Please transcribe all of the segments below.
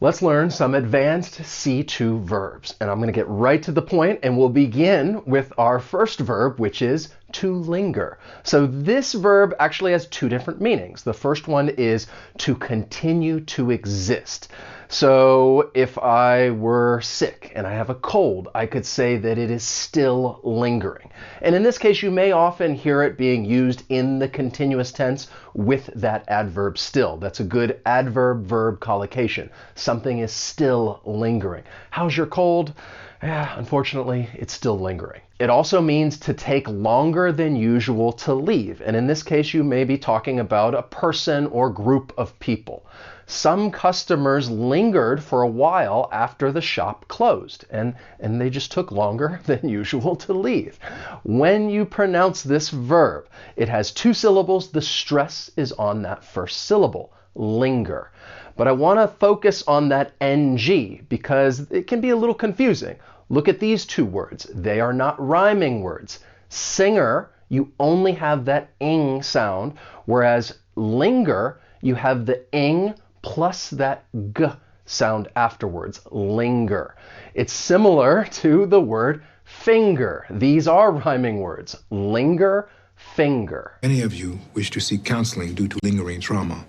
Let's learn some advanced C2 verbs. And I'm going to get right to the point, and we'll begin with our first verb, which is to linger. So this verb actually has two different meanings. The first one is to continue to exist. So if I were sick and I have a cold, I could say that it is still lingering. And in this case, you may often hear it being used in the continuous tense with that adverb still. That's a good adverb-verb collocation. Something is still lingering. How's your cold? Unfortunately, it's still lingering. It also means to take longer than usual to leave. And in this case, you may be talking about a person or group of people. Some customers lingered for a while after the shop closed, and they just took longer than usual to leave. When you pronounce this verb, it has two syllables. The stress is on that first syllable, linger. But I want to focus on that ng because it can be a little confusing. Look at these two words. They are not rhyming words. Singer, you only have that ing sound, whereas linger, you have the ing plus that g sound afterwards, linger. It's similar to the word finger. These are rhyming words, linger, finger. Many of you wish to seek counseling due to lingering trauma.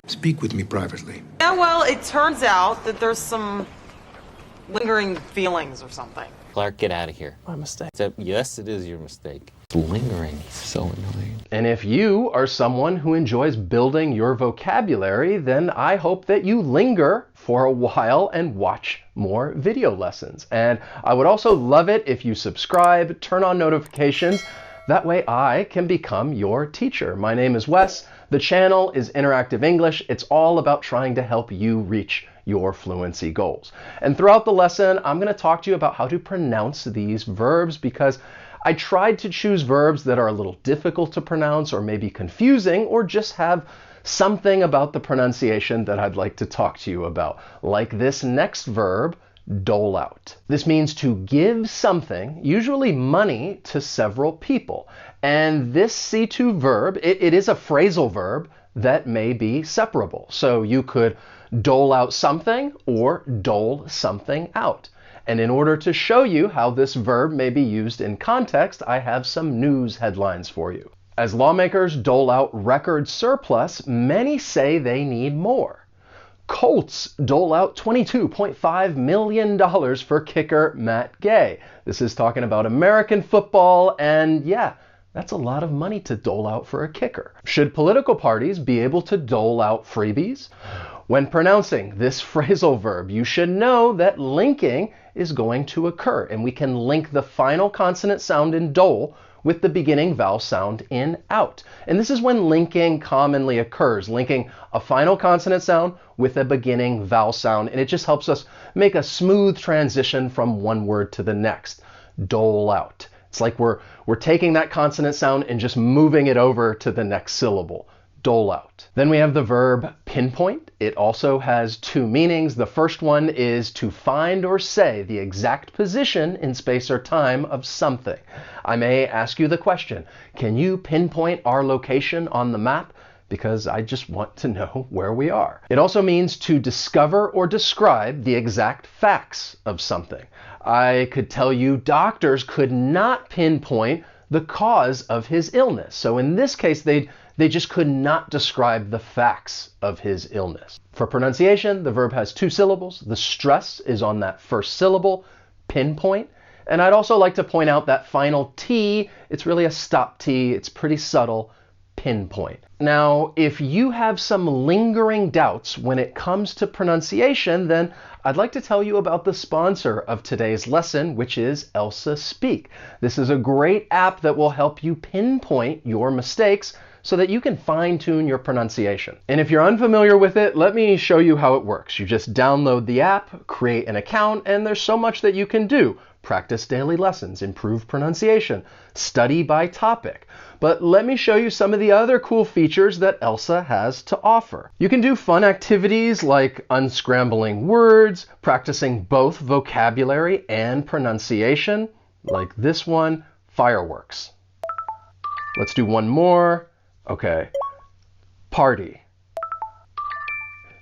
Speak with me privately. Yeah, well, it turns out that there's some lingering feelings or something. Clark, get out of here. My mistake. Yes, it is your mistake. Lingering, so annoying. And if you are someone who enjoys building your vocabulary, then I hope that you linger for a while and watch more video lessons. And I would also love it if you subscribe, turn on notifications. That way I can become your teacher. My name is Wes. The channel is Interactive English. It's all about trying to help you reach your fluency goals. And throughout the lesson, I'm going to talk to you about how to pronounce these verbs because I tried to choose verbs that are a little difficult to pronounce or maybe confusing or just have something about the pronunciation that I'd like to talk to you about, like this next verb, dole out. This means to give something, usually money, to several people. And this C2 verb, it is a phrasal verb that may be separable. So you could dole out something or dole something out. And in order to show you how this verb may be used in context, I have some news headlines for you. As lawmakers dole out record surplus, many say they need more. Colts dole out $22.5 million for kicker Matt Gay. This is talking about American football, and yeah, that's a lot of money to dole out for a kicker. Should political parties be able to dole out freebies? When pronouncing this phrasal verb, you should know that linking is going to occur, and we can link the final consonant sound in dole with the beginning vowel sound in out. And this is when linking commonly occurs, linking a final consonant sound with a beginning vowel sound, and it just helps us make a smooth transition from one word to the next. Dole out. It's like we're taking that consonant sound and just moving it over to the next syllable. Dole out. Then we have the verb pinpoint. It also has two meanings. The first one is to find or say the exact position in space or time of something. I may ask you the question, can you pinpoint our location on the map? Because I just want to know where we are. It also means to discover or describe the exact facts of something. I could tell you doctors could not pinpoint the cause of his illness. So in this case, they just could not describe the facts of his illness. For pronunciation, the verb has two syllables. The stress is on that first syllable, pinpoint. And I'd also like to point out that final T, it's really a stop T. It's pretty subtle, pinpoint. Now, if you have some lingering doubts when it comes to pronunciation, then I'd like to tell you about the sponsor of today's lesson, which is ELSA Speak. This is a great app that will help you pinpoint your mistakes so that you can fine-tune your pronunciation. And if you're unfamiliar with it, let me show you how it works. You just download the app, create an account, and there's so much that you can do. Practice daily lessons, improve pronunciation, study by topic. But let me show you some of the other cool features that ELSA has to offer. You can do fun activities like unscrambling words, practicing both vocabulary and pronunciation, like this one, fireworks. Let's do one more. Okay, party.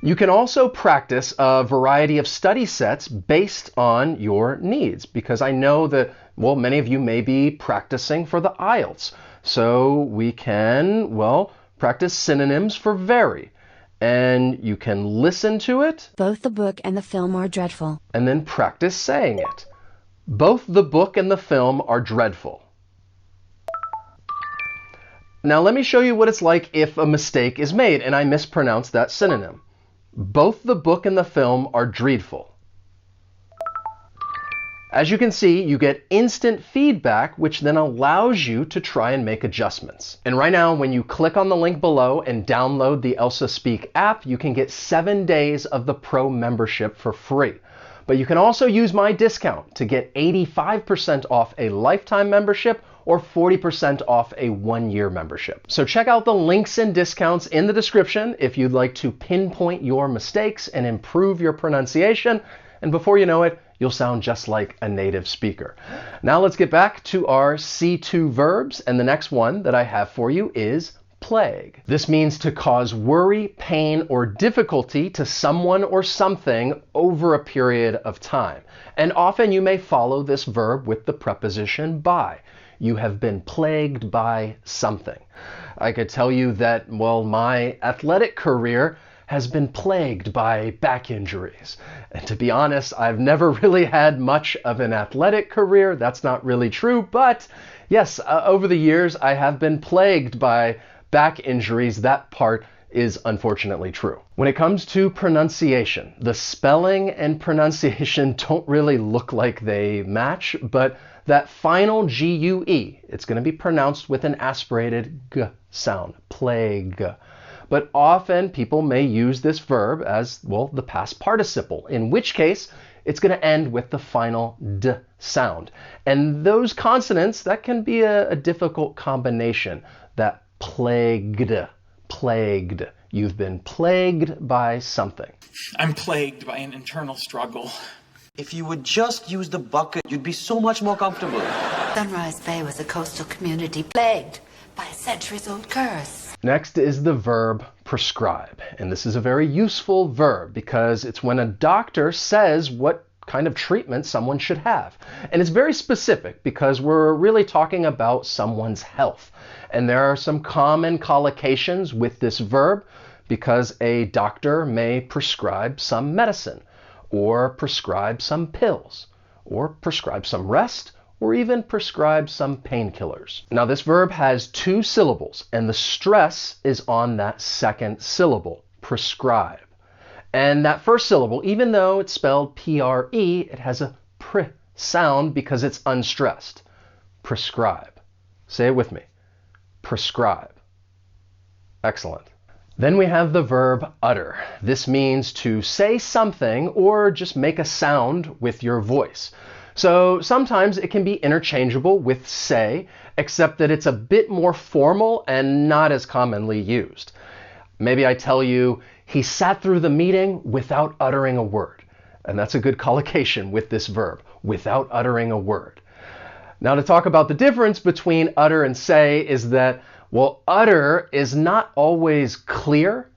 You can also practice a variety of study sets based on your needs, because I know that, well, many of you may be practicing for the IELTS. So we can, well, practice synonyms for very. And you can listen to it. Both the book and the film are dreadful. And then practice saying it. Both the book and the film are dreadful. Now let me show you what it's like if a mistake is made and I mispronounce that synonym. Both the book and the film are dreadful. As you can see, you get instant feedback, which then allows you to try and make adjustments. And right now, when you click on the link below and download the ELSA Speak app, you can get 7 days of the Pro membership for free. But you can also use my discount to get 85% off a lifetime membership or 40% off a 1-year membership. So check out the links and discounts in the description if you'd like to pinpoint your mistakes and improve your pronunciation. And before you know it, you'll sound just like a native speaker. Now let's get back to our C2 verbs, and the next one that I have for you is plague. This means to cause worry, pain, or difficulty to someone or something over a period of time. And often you may follow this verb with the preposition by. You have been plagued by something. I could tell you that, well, my athletic career has been plagued by back injuries. And to be honest, I've never really had much of an athletic career. That's not really true, but yes, over the years I have been plagued by back injuries. That part is unfortunately true. When it comes to pronunciation, the spelling and pronunciation don't really look like they match, but that final G-U-E, it's going to be pronounced with an aspirated G sound, plague. But often people may use this verb as, well, the past participle, in which case it's going to end with the final D sound. And those consonants, that can be a difficult combination. That plagued, plagued. You've been plagued by something. I'm plagued by an internal struggle. If you would just use the bucket, you'd be so much more comfortable. Sunrise Bay was a coastal community plagued by a centuries-old curse. Next is the verb prescribe. And this is a very useful verb because it's when a doctor says what kind of treatment someone should have. And it's very specific because we're really talking about someone's health. And there are some common collocations with this verb because a doctor may prescribe some medicine, or prescribe some pills, or prescribe some rest, or even prescribe some painkillers. Now this verb has 2 syllables, and the stress is on that second syllable, prescribe. And that first syllable, even though it's spelled P-R-E, it has a pr sound because it's unstressed. Prescribe. Say it with me. Prescribe. Excellent. Then we have the verb utter. This means to say something or just make a sound with your voice. So sometimes it can be interchangeable with say, except that it's a bit more formal and not as commonly used. Maybe I tell you, he sat through the meeting without uttering a word. And that's a good collocation with this verb, without uttering a word. Now to talk about the difference between utter and say is that, well, utter is not always clear.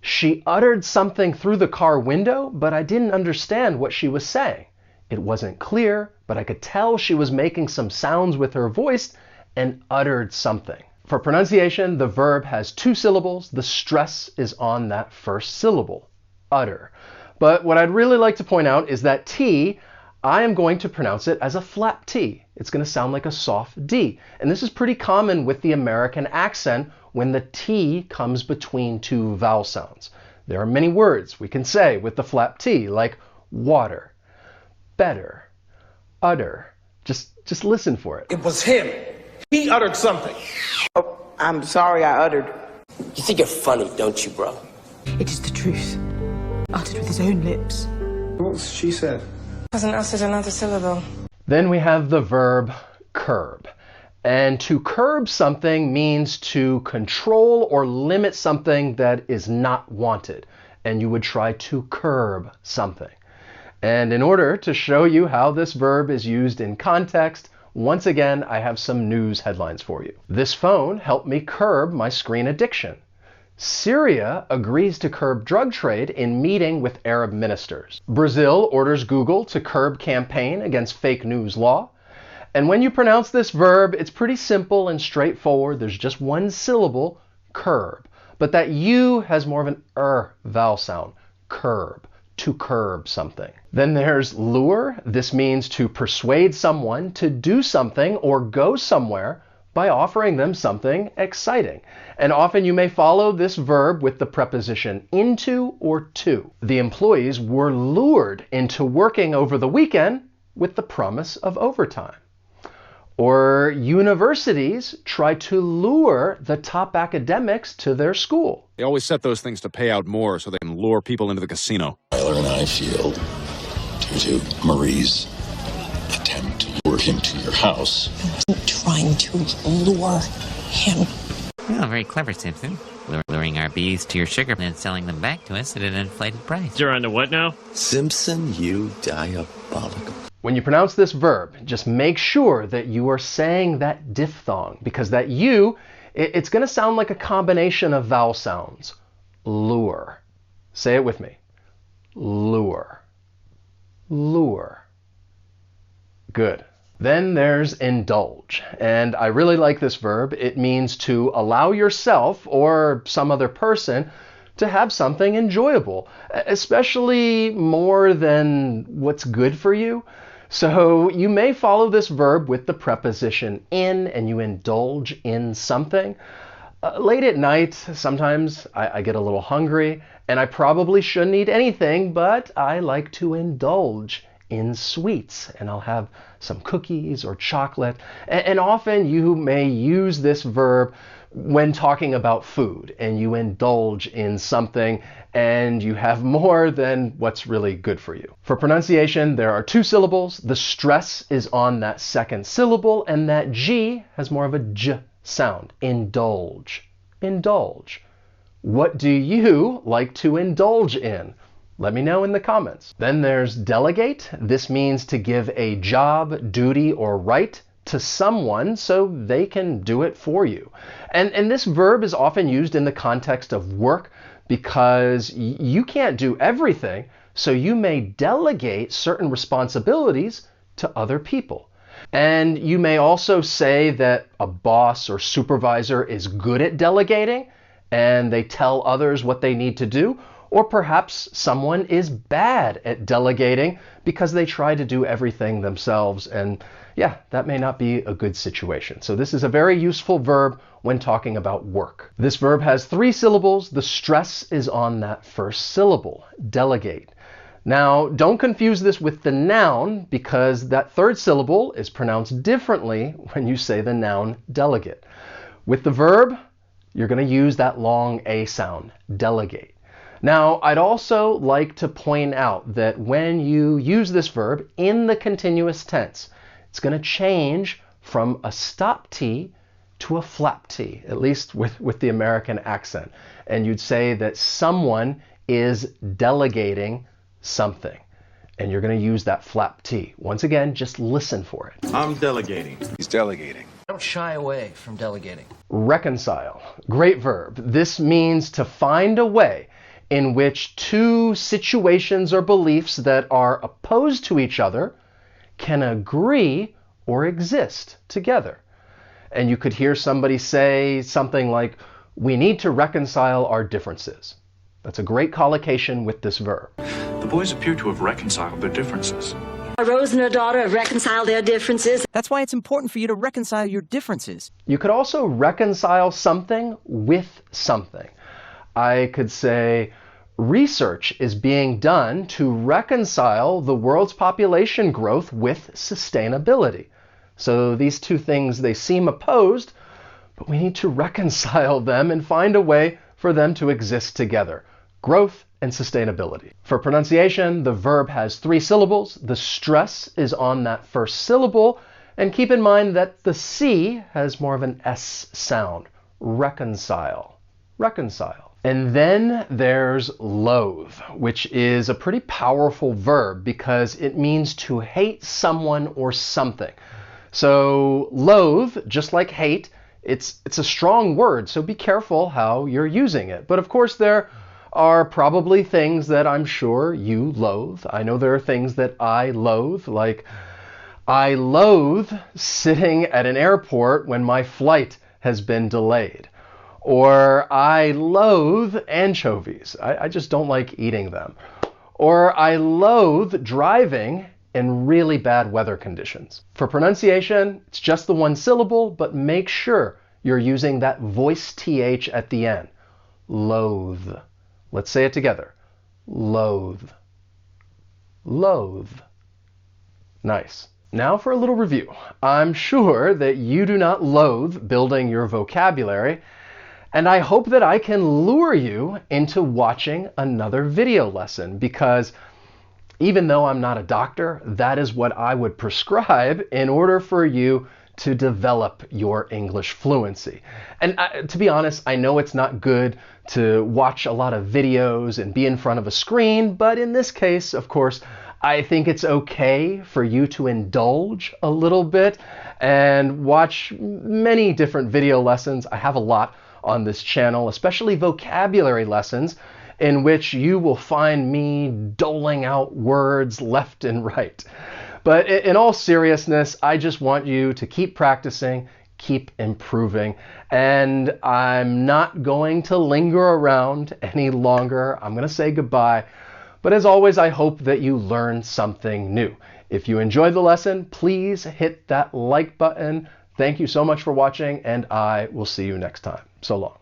She uttered something through the car window, but I didn't understand what she was saying. It wasn't clear, but I could tell she was making some sounds with her voice and uttered something. For pronunciation, the verb has 2 syllables. The stress is on that first syllable, utter. But what I'd really like to point out is that T, I am going to pronounce it as a flat T. It's going to sound like a soft D. And this is pretty common with the American accent when the T comes between 2 vowel sounds. There are many words we can say with the flat T, like water, better, utter. Just listen for it. It was him. He uttered something. Oh, I'm sorry I uttered. You think you're funny, don't you, bro? It is the truth, uttered with his own lips. What she said? Hasn't uttered another syllable. Then we have the verb curb. And to curb something means to control or limit something that is not wanted. And you would try to curb something. And in order to show you how this verb is used in context, once again, I have some news headlines for you. This phone helped me curb my screen addiction. Syria agrees to curb drug trade in meeting with Arab ministers. Brazil orders Google to curb campaign against fake news law. And when you pronounce this verb, it's pretty simple and straightforward. There's just one syllable, curb. But that U has more of an vowel sound, curb, to curb something. Then there's lure. This means to persuade someone to do something or go somewhere by offering them something exciting. And often you may follow this verb with the preposition into or to. The employees were lured into working over the weekend with the promise of overtime. Or universities try to lure the top academics to their school. They always set those things to pay out more so they can lure people into the casino. Tyler and I feel, due to Marie's attempt to lure him to your house. I wasn't trying to lure him. Oh, very clever, Simpson. Luring our bees to your sugar and then selling them back to us at an inflated price. You're on to what now? Simpson, you diabolical. When you pronounce this verb, just make sure that you are saying that diphthong, because that U, it's going to sound like a combination of vowel sounds. Lure. Say it with me. Lure. Lure. Good. Then there's indulge. And I really like this verb. It means to allow yourself or some other person to have something enjoyable, especially more than what's good for you. So you may follow this verb with the preposition in, and you indulge in something. Late at night, sometimes I get a little hungry, and I probably shouldn't eat anything, but I like to indulge in sweets, and I'll have some cookies or chocolate. And often you may use this verb when talking about food, and you indulge in something and you have more than what's really good for you. For pronunciation, there are two syllables. The stress is on that second syllable, and that G has more of a J sound. Indulge. Indulge. What do you like to indulge in? Let me know in the comments. Then there's delegate. This means to give a job, duty, or right to someone so they can do it for you. And this verb is often used in the context of work because you can't do everything, so you may delegate certain responsibilities to other people. And you may also say that a boss or supervisor is good at delegating and they tell others what they need to do, or perhaps someone is bad at delegating because they try to do everything themselves, and yeah, that may not be a good situation. So this is a very useful verb when talking about work. This verb has three syllables. The stress is on that first syllable, delegate. Now, don't confuse this with the noun, because that third syllable is pronounced differently when you say the noun delegate. With the verb, you're going to use that long A sound, delegate. Now, I'd also like to point out that when you use this verb in the continuous tense, it's going to change from a stop T to a flap T, at least with the American accent. And you'd say that someone is delegating something. And you're going to use that flap T. Once again, just listen for it. I'm delegating. He's delegating. Don't shy away from delegating. Reconcile. Great verb. This means to find a way in which two situations or beliefs that are opposed to each other can agree or exist together. And you could hear somebody say something like, we need to reconcile our differences. That's a great collocation with this verb. The boys appear to have reconciled their differences. Rose and her daughter have reconciled their differences. That's why it's important for you to reconcile your differences. You could also reconcile something with something. I could say, research is being done to reconcile the world's population growth with sustainability. So these two things, they seem opposed, but we need to reconcile them and find a way for them to exist together. Growth and sustainability. For pronunciation, the verb has three syllables. The stress is on that first syllable. And keep in mind that the C has more of an S sound. Reconcile. Reconcile. And then there's loathe, which is a pretty powerful verb because it means to hate someone or something. So loathe, just like hate, It's a strong word, so be careful how you're using it. But of course, there are probably things that I'm sure you loathe. I know there are things that I loathe, like I loathe sitting at an airport when my flight has been delayed. Or I loathe anchovies. I just don't like eating them. Or I loathe driving in really bad weather conditions. For pronunciation, it's just the one syllable, but make sure you're using that voice TH at the end. Loathe. Let's say it together. Loathe. Loathe. Nice. Now for a little review. I'm sure that you do not loathe building your vocabulary, and I hope that I can lure you into watching another video lesson, because even though I'm not a doctor, that is what I would prescribe in order for you to develop your English fluency. And to be honest, I know it's not good to watch a lot of videos and be in front of a screen, but in this case, of course, I think it's okay for you to indulge a little bit and watch many different video lessons. I have a lot on this channel, especially vocabulary lessons, in which you will find me doling out words left and right. But in all seriousness, I just want you to keep practicing, keep improving, and I'm not going to linger around any longer. I'm going to say goodbye. But as always, I hope that you learned something new. If you enjoyed the lesson, please hit that like button. Thank you so much for watching, and I will see you next time. So long.